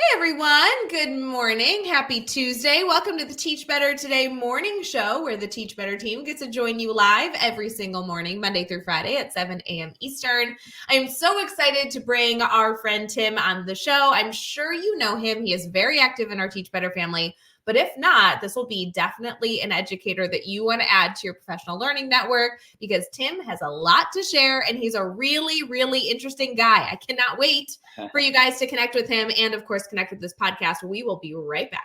Hey everyone, good morning. Happy Tuesday. Welcome to the Teach Better Today morning show where the Teach Better team gets to join you live every single morning, Monday through Friday at 7 a.m. Eastern. I am so excited to bring our friend Tim on the show. I'm sure you know him. He is very active in our Teach Better family. But if not, this will be definitely an educator that you want to add to your professional learning network because Tim has a lot to share and he's a really, really interesting guy. I cannot wait for you guys to connect with him and, of course, connect with this podcast. We will be right back.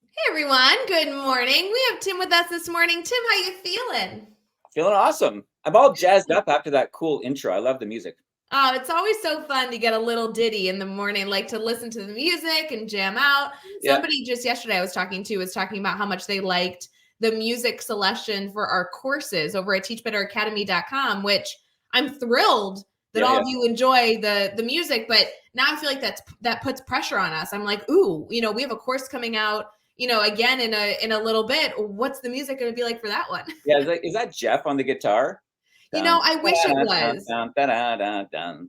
Hey everyone, good morning. We have Tim with us this morning. Tim, how you feeling? Feeling awesome. I'm all jazzed up after that cool intro. I love the music. Oh, it's always so fun to get a little ditty in the morning, like to listen to the music and jam out. Somebody just yesterday I was talking about how much they liked the music selection for our courses over at teachbetteracademy.com, which I'm thrilled that all of you enjoy the music, but now I feel like that puts pressure on us. I'm like, ooh, we have a course coming out, again in a little bit. What's the music going to be like for that one? Yeah, is that Jeff on the guitar? I wish it was.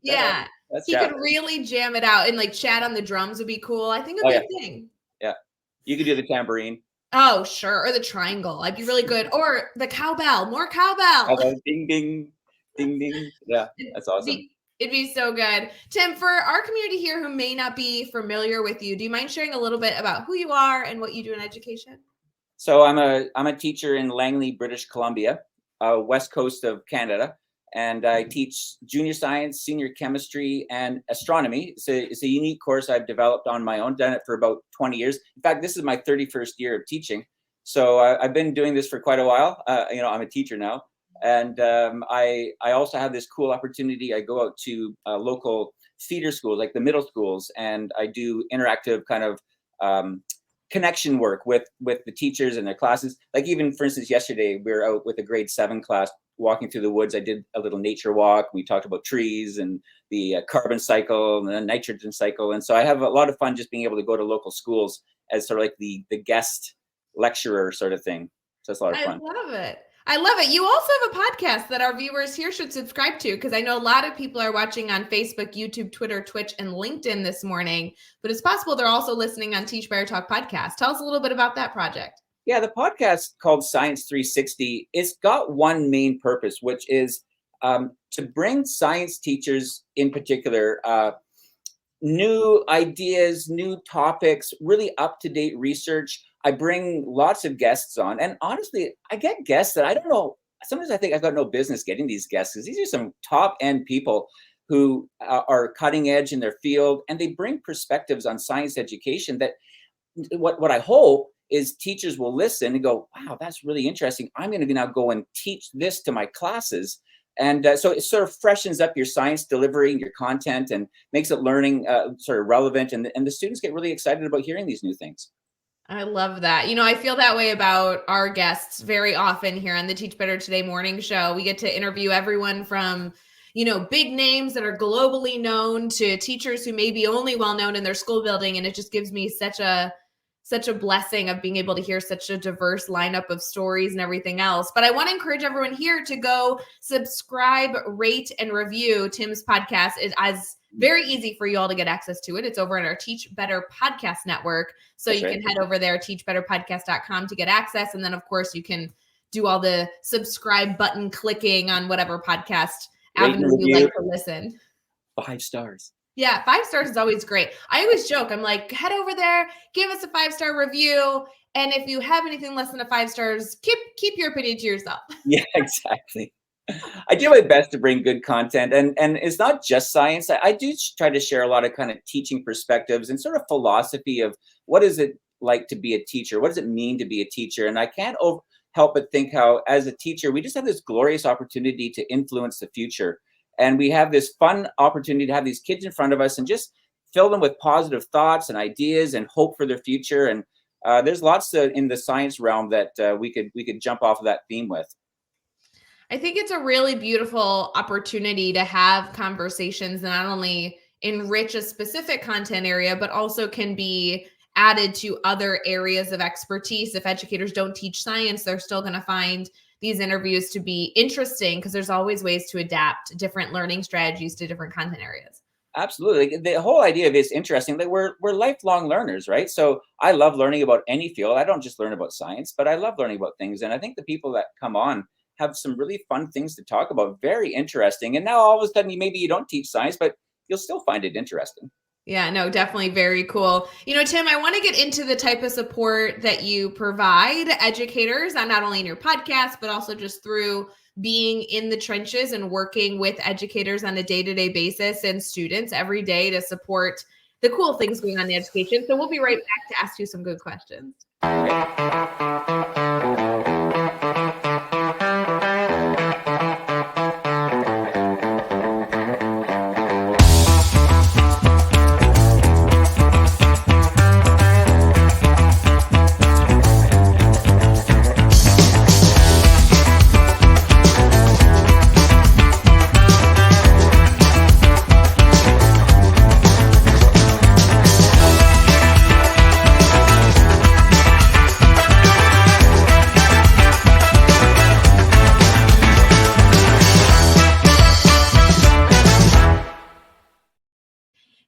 Yeah, That's he Jeff. could really jam it out, and like Chad on the drums would be cool. I think it'd be a thing. Yeah, you could do the tambourine. Oh, sure, or the triangle. I'd be really good. Or the cowbell. More cowbell. Ding, ding, ding, ding. Yeah, that's awesome. It'd be so good. Tim, for our community here who may not be familiar with you, do you mind sharing a little bit about who you are and what you do in education? So I'm a teacher in Langley, British Columbia, west coast of Canada, and I teach junior science, senior chemistry, and astronomy. It's a unique course I've developed on my own. Done it for about 20 years. In fact, this is my 31st year of teaching. So I've been doing this for quite a while. I'm a teacher now. And I also have this cool opportunity. I go out to local feeder schools, like the middle schools, and I do interactive kind of connection work with the teachers and their classes. Like even, for instance, yesterday we were out with a grade 7 class walking through the woods. I did a little nature walk. We talked about trees and the carbon cycle and the nitrogen cycle. And so I have a lot of fun just being able to go to local schools as sort of like the guest lecturer sort of thing. So it's a lot of fun. I love it. You also have a podcast that our viewers here should subscribe to because I know a lot of people are watching on Facebook, YouTube, Twitter, Twitch, and LinkedIn this morning, but it's possible they're also listening on Teach Better Talk podcast. Tell us a little bit about that project. Yeah, the podcast called Science 360, it's got one main purpose, which is to bring science teachers in particular new ideas, new topics, really up-to-date research. I bring lots of guests on, and honestly, I get guests that I don't know. Sometimes I think I've got no business getting these guests because these are some top-end people who are cutting edge in their field, and they bring perspectives on science education that what I hope is teachers will listen and go, wow, that's really interesting. I'm going to now go and teach this to my classes. And so it sort of freshens up your science delivery and your content and makes it learning sort of relevant. And the students get really excited about hearing these new things. I love that. I feel that way about our guests very often here on the Teach Better Today morning show. We get to interview everyone from, big names that are globally known to teachers who may be only well known in their school building. And it just gives me such a blessing of being able to hear such a diverse lineup of stories and everything else. But I want to encourage everyone here to go subscribe, rate, and review Tim's podcast. It is very easy for you all to get access to it. It's over in our Teach Better Podcast Network. So you can head over there, teachbetterpodcast.com to get access. And then, of course, you can do all the subscribe button clicking on whatever podcast avenue you like to listen. 5 stars. Yeah, 5 stars is always great. I always joke. I'm like, head over there, give us a 5-star review. And if you have anything less than a 5 stars, keep your opinion to yourself. Yeah, exactly. I do my best to bring good content. And it's not just science. I do try to share a lot of kind of teaching perspectives and sort of philosophy of what is it like to be a teacher? What does it mean to be a teacher? And I can't help but think how, as a teacher, we just have this glorious opportunity to influence the future. And we have this fun opportunity to have these kids in front of us and just fill them with positive thoughts and ideas and hope for their future. And there's lots in the science realm that we could jump off of that theme with. I think it's a really beautiful opportunity to have conversations that not only enrich a specific content area, but also can be added to other areas of expertise. If educators don't teach science, they're still going to find these interviews to be interesting because there's always ways to adapt different learning strategies to different content areas. Absolutely. The whole idea of it is interesting that we're lifelong learners, right? So I love learning about any field. I don't just learn about science, but I love learning about things. And I think the people that come on have some really fun things to talk about, very interesting. And now all of a sudden, maybe you don't teach science, but you'll still find it interesting. Yeah, no, definitely very cool. Tim, I want to get into the type of support that you provide educators, not only in your podcast, but also just through being in the trenches and working with educators on a day-to-day basis and students every day to support the cool things going on in education. So we'll be right back to ask you some good questions.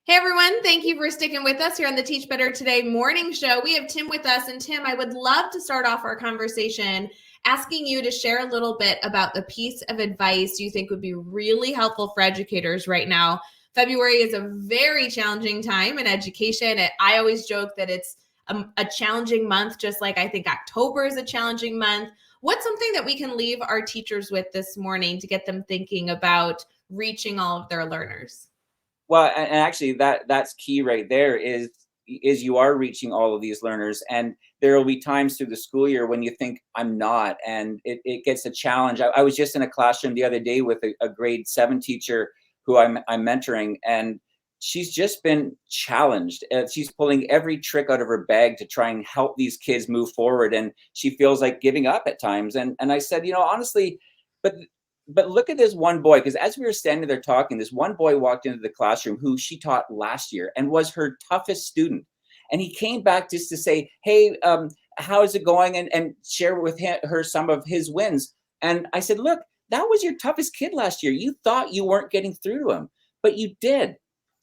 Hey everyone, thank you for sticking with us here on the Teach Better Today morning show. We have Tim with us, and Tim, I would love to start off our conversation asking you to share a little bit about the piece of advice you think would be really helpful for educators right now. February is a very challenging time in education. I always joke that it's a challenging month, just like I think October is a challenging month. What's something that we can leave our teachers with this morning to get them thinking about reaching all of their learners? Well, and actually that's key right there is you are reaching all of these learners, and there will be times through the school year when you think I'm not, and it gets a challenge. I was just in a classroom the other day with a grade 7 teacher who I'm mentoring, and she's just been challenged. She's pulling every trick out of her bag to try and help these kids move forward, and she feels like giving up at times. And I said, honestly, but look at this one boy, because as we were standing there talking, this one boy walked into the classroom who she taught last year and was her toughest student. And he came back just to say, hey, how is it going? And share with her some of his wins. And I said, look, that was your toughest kid last year. You thought you weren't getting through to him, but you did.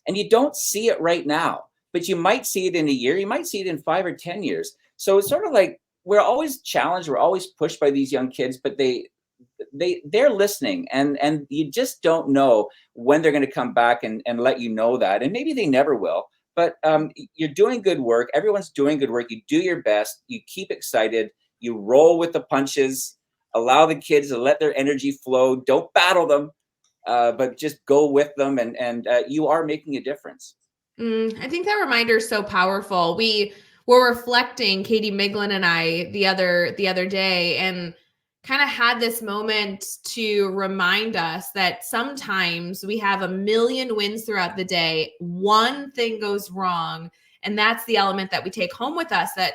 And you don't see it right now, but you might see it in a year. You might see it in 5 or 10 years. So it's sort of like we're always challenged. We're always pushed by these young kids, but they're listening, and you just don't know when they're going to come back and let you know that, and maybe they never will, but you're doing good work. Everyone's doing good work. You do your best, you keep excited, you roll with the punches, allow the kids to let their energy flow, don't battle them, but just go with them, and you are making a difference. I think that reminder is so powerful. We were reflecting, Katie Miglin and I, the other day, and kind of had this moment to remind us that sometimes we have a million wins throughout the day. One thing goes wrong, and that's the element that we take home with us that,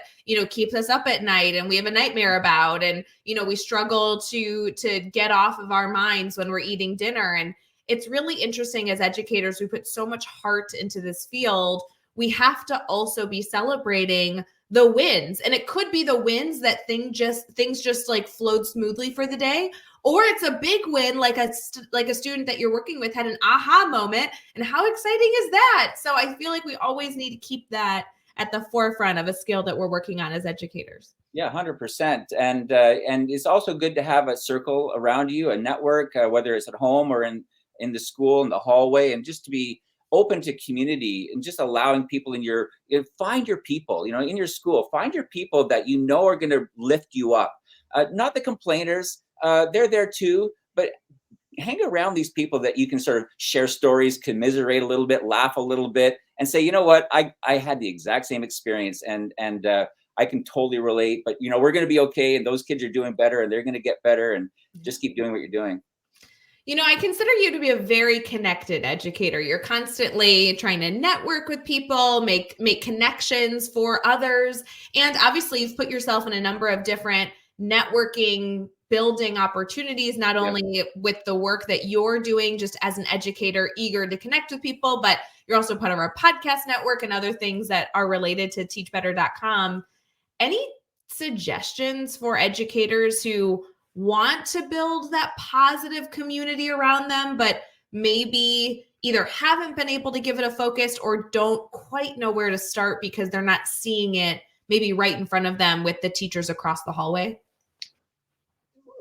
keeps us up at night and we have a nightmare about, and, we struggle to get off of our minds when we're eating dinner. And it's really interesting as educators, we put so much heart into this field. We have to also be celebrating the wins, and it could be the wins that things just like flowed smoothly for the day, or it's a big win, like a student that you're working with had an aha moment, and how exciting is that? So I feel like we always need to keep that at the forefront of a skill that we're working on as educators. Yeah, 100%. And it's also good to have a circle around you, a network, whether it's at home or in the school, in the hallway, and just to be open to community and just allowing people find your people, in your school, find your people that are going to lift you up. Not the complainers, they're there too, but hang around these people that you can sort of share stories, commiserate a little bit, laugh a little bit, and say, you know what, I had the exact same experience, and I can totally relate, but we're going to be okay, and those kids are doing better, and they're going to get better, and just keep doing what you're doing. I consider you to be a very connected educator. You're constantly trying to network with people, make connections for others. And obviously you've put yourself in a number of different networking building opportunities, not Yep. only with the work that you're doing just as an educator, eager to connect with people, but you're also part of our podcast network and other things that are related to teachbetter.com. Any suggestions for educators who want to build that positive community around them, but maybe either haven't been able to give it a focus or don't quite know where to start because they're not seeing it maybe right in front of them with the teachers across the hallway?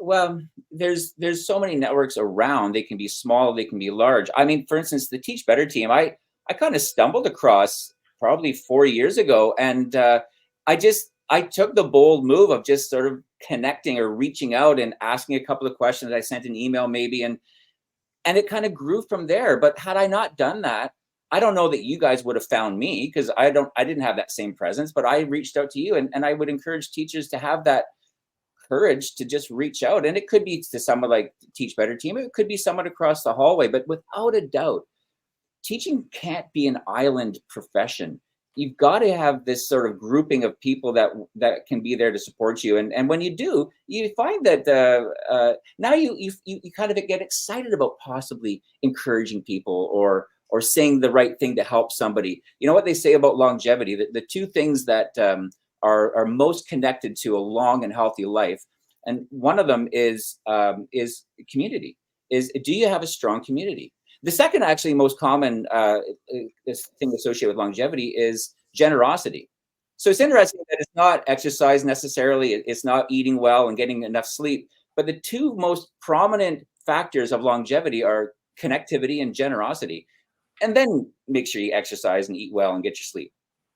Well, there's so many networks around. They can be small, they can be large. I mean, for instance, the Teach Better team, I kind of stumbled across probably 4 years ago, and I took the bold move of just sort of connecting or reaching out and asking a couple of questions. I sent an email maybe, and it kind of grew from there. But had I not done that, I don't know that you guys would have found me, because I didn't have that same presence. But I reached out to you, and I would encourage teachers to have that courage to just reach out. And it could be to someone like Teach Better team, it could be someone across the hallway. But without a doubt, teaching can't be an island profession. You've got to have this sort of grouping of people that can be there to support you. And when you do, you find that now you kind of get excited about possibly encouraging people or saying the right thing to help somebody. You know what they say about longevity, the two things that are most connected to a long and healthy life, and one of them is community. Do you have a strong community? The second, actually, most common thing associated with longevity is generosity. So it's interesting that it's not exercise necessarily, it's not eating well and getting enough sleep, but the two most prominent factors of longevity are connectivity and generosity. And then make sure you exercise and eat well and get your sleep.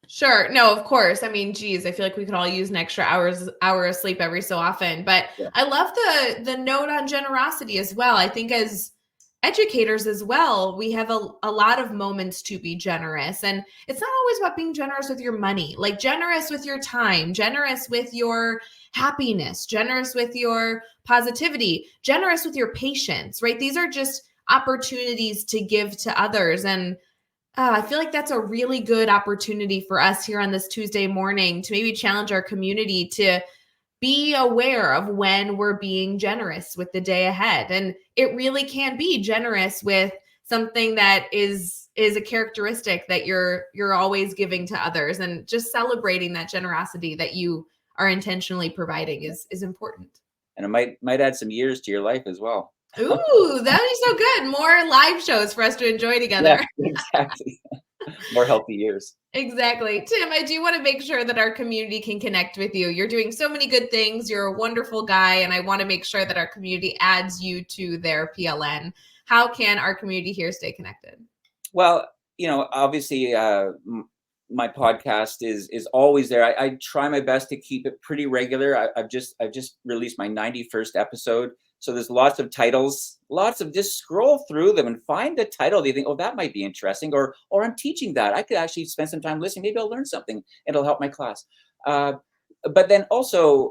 Sure. No, of course. I mean, geez, I feel like we could all use an extra hour of sleep every so often. But Yeah. I love the note on generosity as well. I think as educators as well, we have a lot of moments to be generous. And it's not always about being generous with your money, like generous with your time, generous with your happiness, generous with your positivity, generous with your patience, right? These are just opportunities to give to others. And I feel like that's a really good opportunity for us here on this Tuesday morning to maybe challenge our community to be aware of when we're being generous with the day ahead. And it really can be generous with something that is a characteristic that you're always giving to others, and just celebrating that generosity that you are intentionally providing is important. And it might add some years to your life as well. Ooh, that would be so good. More live shows for us to enjoy together. Yeah, exactly. More healthy years. Exactly. Tim, I do want to make sure that our community can connect with you. You're doing so many good things. You're a wonderful guy, and I want to make sure that our community adds you to their PLN. How can our community here stay connected? Well, obviously, my podcast is always there. I try my best to keep it pretty regular. I've just released my 91st episode, so there's lots of titles, lots of, just scroll through them and find a title that you think, oh, that might be interesting, or I'm teaching that. I could actually spend some time listening. Maybe I'll learn something. It'll help my class. But then also,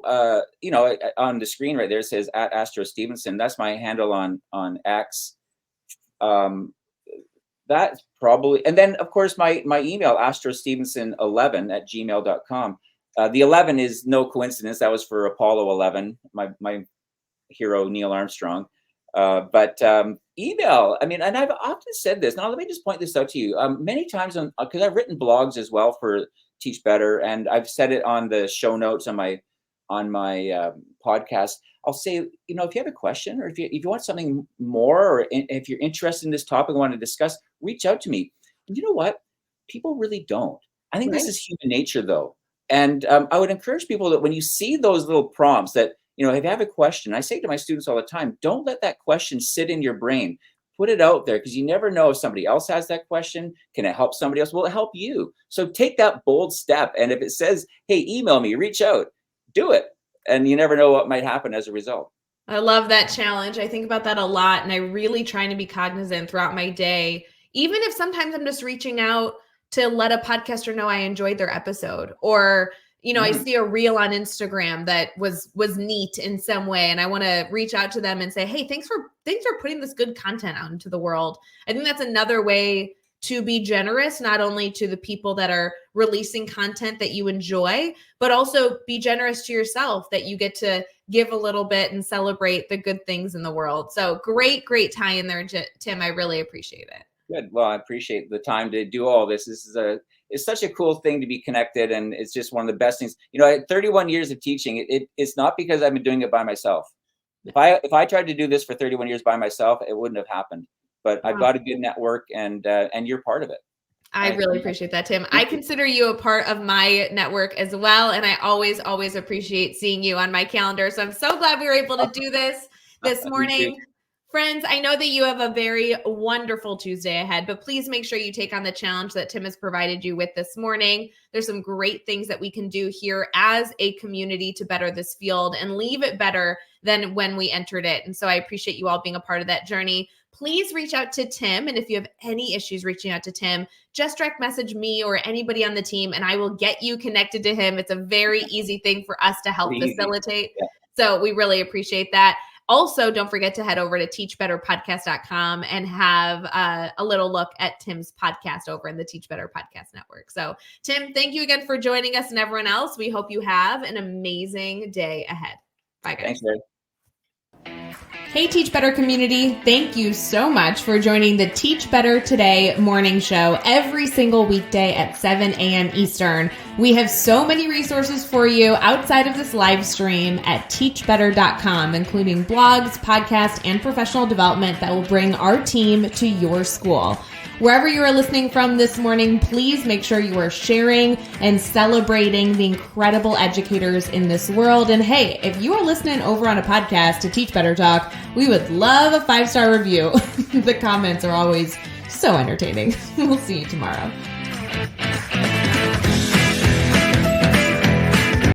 on the screen right there, it says @Stephenson. That's my handle on X. That's probably, and then of course my email, astrostephenson11@gmail.com. The 11 is no coincidence. That was for Apollo 11, my hero Neil Armstrong. But email, I mean, and I've often said this. Now let me just point this out to you. Many times, because I've written blogs as well for Teach Better, and I've said it on the show notes on my podcast. I'll say, if you have a question, or if you want something more, or if you're interested in this topic and want to discuss, reach out to me. And you know what? People really don't. I think this is human nature, though. And I would encourage people that when you see those little prompts that, if you have a question, I say to my students all the time, don't let that question sit in your brain. Put it out there, because you never know if somebody else has that question. Can it help somebody else? Will it help you? So take that bold step. And if it says, hey, email me, reach out, do it. And you never know what might happen as a result. I love that challenge. I think about that a lot, and I really try to be cognizant throughout my day, even if sometimes I'm just reaching out to let a podcaster know I enjoyed their episode, or I see a reel on Instagram that was neat in some way, and I want to reach out to them and say, hey, thanks things are putting this good content out into the world. I think that's another way to be generous, not only to the people that are releasing content that you enjoy, but also be generous to yourself that you get to give a little bit and celebrate the good things in the world. So great tie in there, Tim. I really appreciate it. Good. Well, I appreciate the time to do all this. It's such a cool thing to be connected, and it's just one of the best things. I had 31 years of teaching. It's not because I've been doing it by myself. If I tried to do this for 31 years by myself, it wouldn't have happened. But I've got a good network, and you're part of it. I really appreciate that, Tim. I consider you a part of my network as well. And I always appreciate seeing you on my calendar. So I'm so glad we were able to do this morning. Friends, I know that you have a very wonderful Tuesday ahead, but please make sure you take on the challenge that Tim has provided you with this morning. There's some great things that we can do here as a community to better this field and leave it better than when we entered it. And so I appreciate you all being a part of that journey. Please reach out to Tim. And if you have any issues reaching out to Tim, just direct message me or anybody on the team, and I will get you connected to him. It's a very easy thing for us to help facilitate. Yeah. So we really appreciate that. Also, don't forget to head over to teachbetterpodcast.com and have a little look at Tim's podcast over in the Teach Better Podcast Network. So, Tim, thank you again for joining us, and everyone else. We hope you have an amazing day ahead. Bye, guys. Thanks, Ray. Hey, Teach Better community. Thank you so much for joining the Teach Better Today morning show every single weekday at 7 a.m. Eastern. We have so many resources for you outside of this live stream at teachbetter.com, including blogs, podcasts, and professional development that will bring our team to your school. Wherever you are listening from this morning, please make sure you are sharing and celebrating the incredible educators in this world. And hey, if you are listening over on a podcast to Teach Better Talk, we would love a 5-star review. The comments are always so entertaining. We'll see you tomorrow.